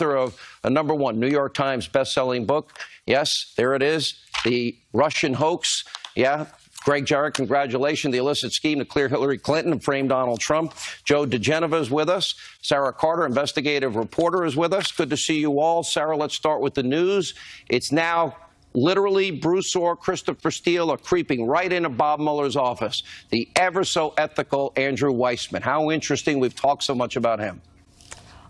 author of a #1 New York Times best-selling book. Yes, there it is, the Russian hoax. Yeah. Greg Jarrett, congratulations. The illicit scheme to clear Hillary Clinton and frame Donald Trump. Joe DiGenova is with us. Sarah Carter, investigative reporter, is with us. Good to see you all. Sarah, let's start with the news. It's now literally Bruce Orr, Christopher Steele are creeping right into Bob Mueller's office. The ever so ethical Andrew Weissman. How interesting. We've talked so much about him.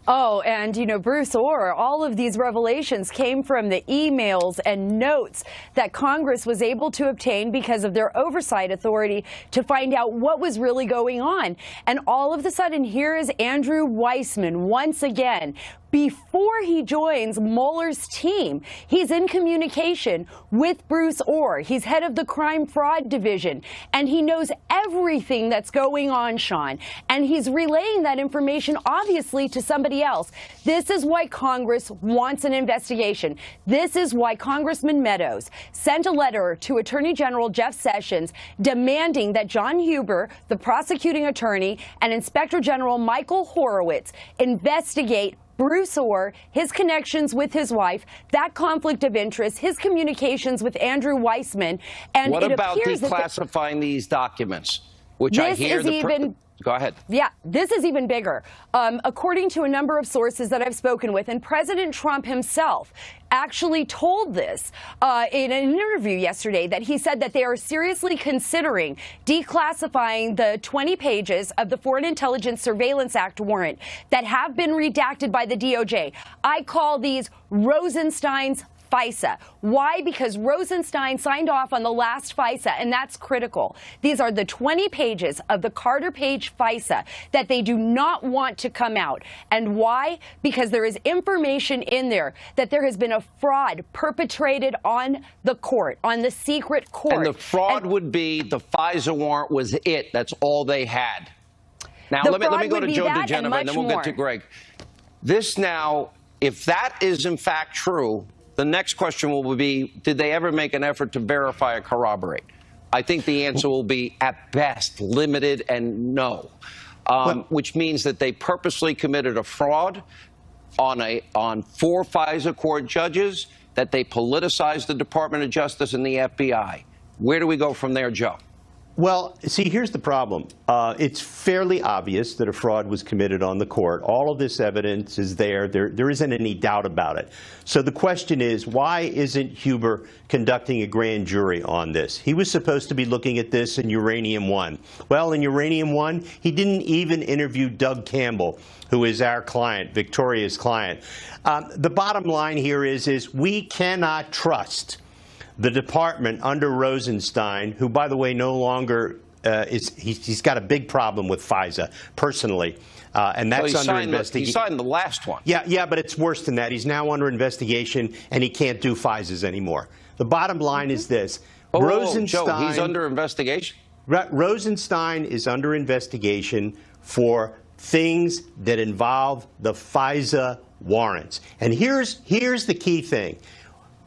Oh, and, you know, Bruce Orr, all of these revelations came from the emails and notes that Congress was able to obtain because of their oversight authority to find out what was really going on. And all of a sudden, here is Andrew Weissman once again. Before he joins Mueller's team, he's in communication with Bruce Orr. He's head of the crime fraud division, and he knows everything that's going on, Sean. And he's relaying that information, obviously, to somebody else. This is why Congress wants an investigation. This is why Congressman Meadows sent a letter to Attorney General Jeff Sessions demanding that John Huber, the prosecuting attorney, and Inspector General Michael Horowitz investigate Bruce Orr, his connections with his wife, that conflict of interest, his communications with Andrew Weissman. And what about declassifying these documents, which I hear Go ahead. Yeah, this is even bigger. According to a number of sources that I've spoken with, and President Trump himself actually told this in an interview yesterday, that he said that they are seriously considering declassifying the 20 pages of the Foreign Intelligence Surveillance Act warrant that have been redacted by the DOJ. I call these Rosenstein's FISA. Why? Because Rosenstein signed off on the last FISA, and that's critical. These are the 20 pages of the Carter Page FISA that they do not want to come out. And why? Because there is information in there that there has been a fraud perpetrated on the court, on the secret court. And the fraud would be the FISA warrant was it. That's all they had. Now, let me go to Joe DiGenova, and then we'll get to Greg. This now, if that is in fact true, the next question will be, did they ever make an effort to verify or corroborate? I think the answer will be, at best, limited and no, which means that they purposely committed a fraud on 4 FISA court judges, that they politicized the Department of Justice and the FBI. Where do we go from there, Joe? Well, see, here's the problem. It's fairly obvious that a fraud was committed on the court. All of this evidence is there. There isn't any doubt about it. So the question is, why isn't Huber conducting a grand jury on this? He was supposed to be looking at this in Uranium One. Well, in Uranium One, he didn't even interview Doug Campbell, who is our client, Victoria's client. The bottom line here is we cannot trust the department under Rosenstein, who, by the way, no longer he's got a big problem with FISA personally, and that's under investigation. He signed the last one. Yeah, but it's worse than that. He's now under investigation, and he can't do FISAs anymore. The bottom line is this: Rosenstein. Joe, he's under investigation. Rosenstein is under investigation for things that involve the FISA warrants. And here's the key thing.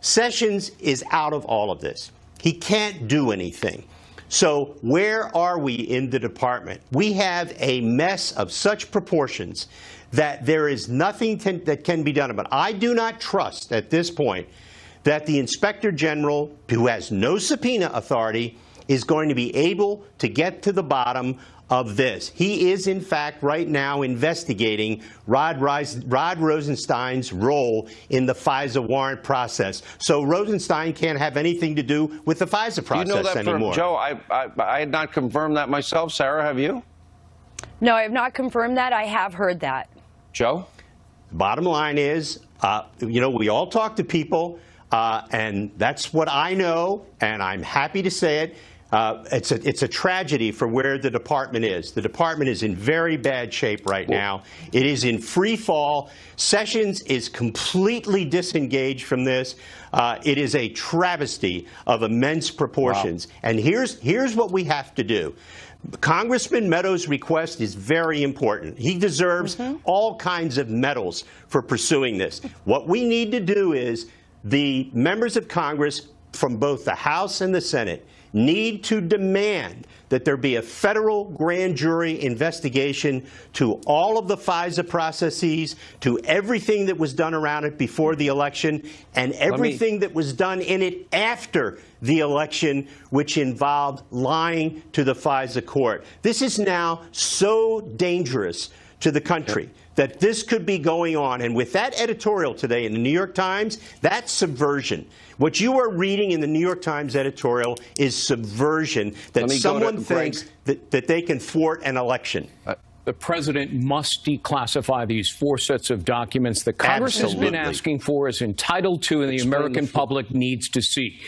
Sessions is out of all of this. He can't do anything. So where are we in the department? We have a mess of such proportions that there is nothing that can be done about it. I do not trust at this point that the Inspector General, who has no subpoena authority, is going to be able to get to the bottom of this. He is, in fact, right now investigating Rod Rosenstein's role in the FISA warrant process. So Rosenstein can't have anything to do with the FISA process anymore. You know that anymore. Joe, I had not confirmed that myself. Sarah, have you? No, I have not confirmed that. I have heard that. Joe? Bottom line is, you know, we all talk to people, and that's what I know, and I'm happy to say it. It's a tragedy for where the department is. The department is in very bad shape right now. It is in free fall. Sessions is completely disengaged from this. It is a travesty of immense proportions. Wow. And here's what we have to do. Congressman Meadows' request is very important. He deserves all kinds of medals for pursuing this. What we need to do is the members of Congress from both the House and the Senate need to demand that there be a federal grand jury investigation to all of the FISA processes, to everything that was done around it before the election, and everything that was done in it after the election, which involved lying to the FISA court. This is now so dangerous to the country that this could be going on. And with that editorial today in the New York Times, that's subversion. What you are reading in the New York Times editorial is subversion, that someone thinks that they can thwart an election. The president must declassify these 4 sets of documents that Congress has been asking for, is entitled to, and the American public needs to see.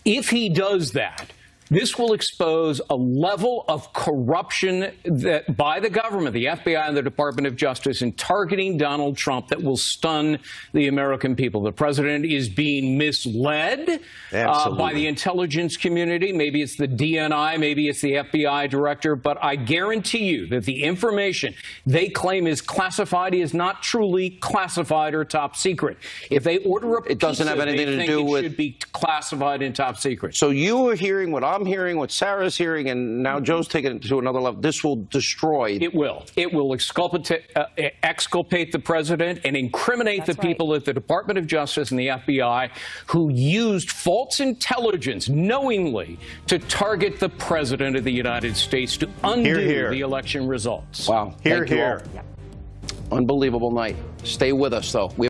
If he does that, this will expose a level of corruption that by the government, the FBI and the Department of Justice, in targeting Donald Trump that will stun the American people. The president is being misled by the intelligence community. Maybe it's the DNI, maybe it's the FBI director, but I guarantee you that the information they claim is classified is not truly classified or top secret. If they order a pizza, it doesn't have anything to do with, it should be classified and top secret. So you are hearing what I'm hearing, what Sarah's hearing, and now Joe's taking it to another level. This will destroy. It will. It will exculpate the president and incriminate the people at the Department of Justice and the FBI who used false intelligence knowingly to target the president of the United States to undo the election results. Wow. Thank you all. Unbelievable night. Stay with us, though.